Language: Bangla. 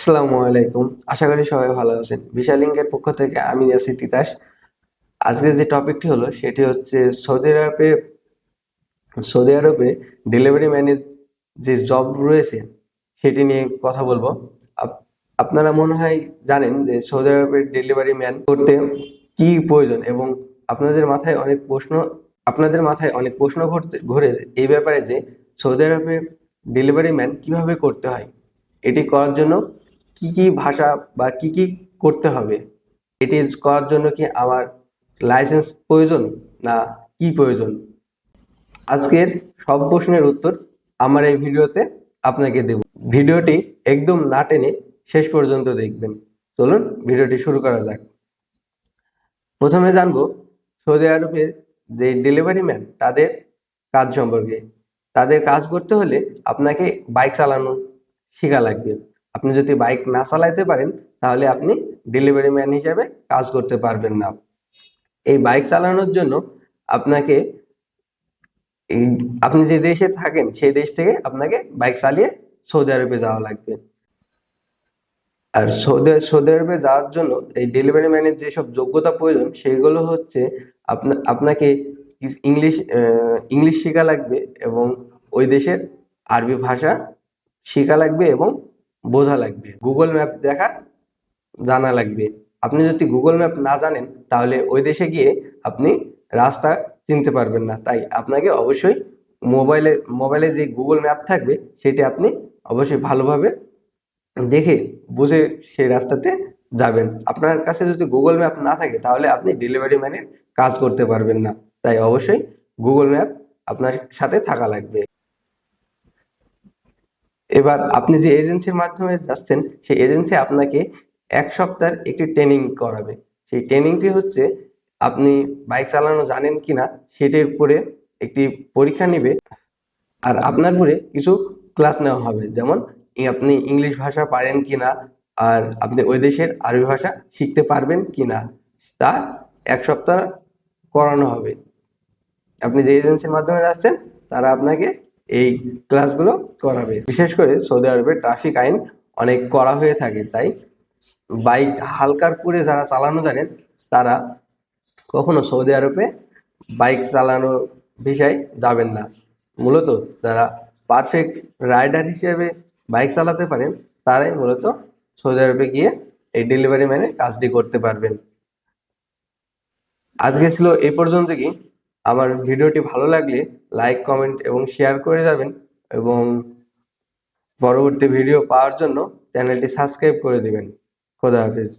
আসসালামু আলাইকুম। আশা করি সবাই ভালো আছেন। বিশাল লিঙ্কের পক্ষ থেকে আমি আছি তিতাস। আজকে যে টপিকটি হলো সেটি হচ্ছে সৌদি আরবে ডেলিভারি ম্যানের যে জব রয়েছে সেটি নিয়ে কথা বলবো। আপনারা মনে হয় জানেন যে সৌদি আরবের ডেলিভারি ম্যান করতে কি প্রয়োজন, এবং আপনাদের মাথায় অনেক প্রশ্ন আপনাদের মাথায় অনেক প্রশ্ন ঘুরে এই ব্যাপারে যে সৌদি আরবে ডেলিভারি ম্যান কিভাবে করতে হয়, এটি করার জন্য কি কি ভাষা বা কি কি করতে হবে, এটি করার জন্য কি আমার লাইসেন্স প্রয়োজন না কি প্রয়োজন। আজকের সব প্রশ্নের উত্তর আমার এই ভিডিওতে আপনাকে দেব। ভিডিওটি একদম না টেনে শেষ পর্যন্ত দেখবেন। চলুন ভিডিওটি শুরু করা যাক। প্রথমে জানবো সৌদি আরবে যে ডেলিভারি ম্যান তাদের কাজ সম্পর্কে। তাদের কাজ করতে হলে আপনাকে বাইক চালানো শেখা লাগবে। আপনি যদি বাইক না চালাইতে পারেন তাহলে আপনি ডেলিভারি ম্যান হিসেবে কাজ করতে পারবেন না। এই বাইক চালানোর জন্য আপনাকে এই আপনি যে দেশে থাকেন সেই দেশ থেকে আপনাকে বাইক চালিয়ে সৌদি আরবে যাওয়া লাগবে। আর সৌদি আরবে যাওয়ার জন্য এই ডেলিভারি ম্যানের যেসব যোগ্যতা প্রয়োজন সেগুলো হচ্ছে আপনাকে ইংলিশ শেখা লাগবে, এবং ওই দেশের আরবি ভাষা শেখা লাগবে এবং বোঝা লাগবে। গুগল ম্যাপ দেখা জানা লাগবে। আপনি যদি গুগল ম্যাপ না জানেন তাহলে ওই দেশে গিয়ে আপনি রাস্তা চিনতে পারবেন না। তাই আপনাকে অবশ্যই মোবাইলে যে গুগল ম্যাপ থাকবে সেটি আপনি অবশ্যই ভালোভাবে দেখে বুঝে সেই রাস্তাতে যাবেন। আপনার কাছে যদি গুগল ম্যাপ না থাকে তাহলে আপনি ডেলিভারি ম্যানের কাজ করতে পারবেন না। তাই অবশ্যই গুগল ম্যাপ আপনার সাথে থাকা লাগবে। এবার আপনি যে এজেন্সির মাধ্যমে যাচ্ছেন সেই এজেন্সি আপনাকে 1 সপ্তাহের একটি ট্রেনিং করাবে। সেই ট্রেনিংটি হচ্ছে আপনি বাইক চালানো জানেন কিনা সেটির উপরে একটি পরীক্ষা নিবে, আর আপনার উপরে কিছু ক্লাস নেওয়া হবে, যেমন আপনি ইংলিশ ভাষা পারেন কিনা, আর আপনি ওই দেশের আরবি ভাষা শিখতে পারবেন কিনা তা 1 সপ্তাহ করানো হবে। আপনি যে এজেন্সির মাধ্যমে যাচ্ছেন তারা আপনাকে এই ক্লাসগুলো করাবে। বিশেষ করে সৌদি আরবে ট্রাফিক আইন অনেক কড়া হয়ে থাকে, তাই বাইক হালকার করে যারা চালানো জানেন তারা কখনো সৌদি আরবে বাইক চালানোর বিষয়ে যাবেন না। মূলত যারা পারফেক্ট রাইডার হিসেবে বাইক চালাতে পারেন তারাই মূলত সৌদি আরবে গিয়ে এই ডেলিভারি ম্যানে কাজটি করতে পারবেন। আজকে ছিল এই পর্যন্ত। কি আমার ভিডিওটি ভালো লাগলে লাইক, কমেন্ট এবং শেয়ার করে যাবেন, এবং পরবর্তী ভিডিও পাওয়ার জন্য চ্যানেলটি সাবস্ক্রাইব করে দিবেন। খোদা হাফেজ।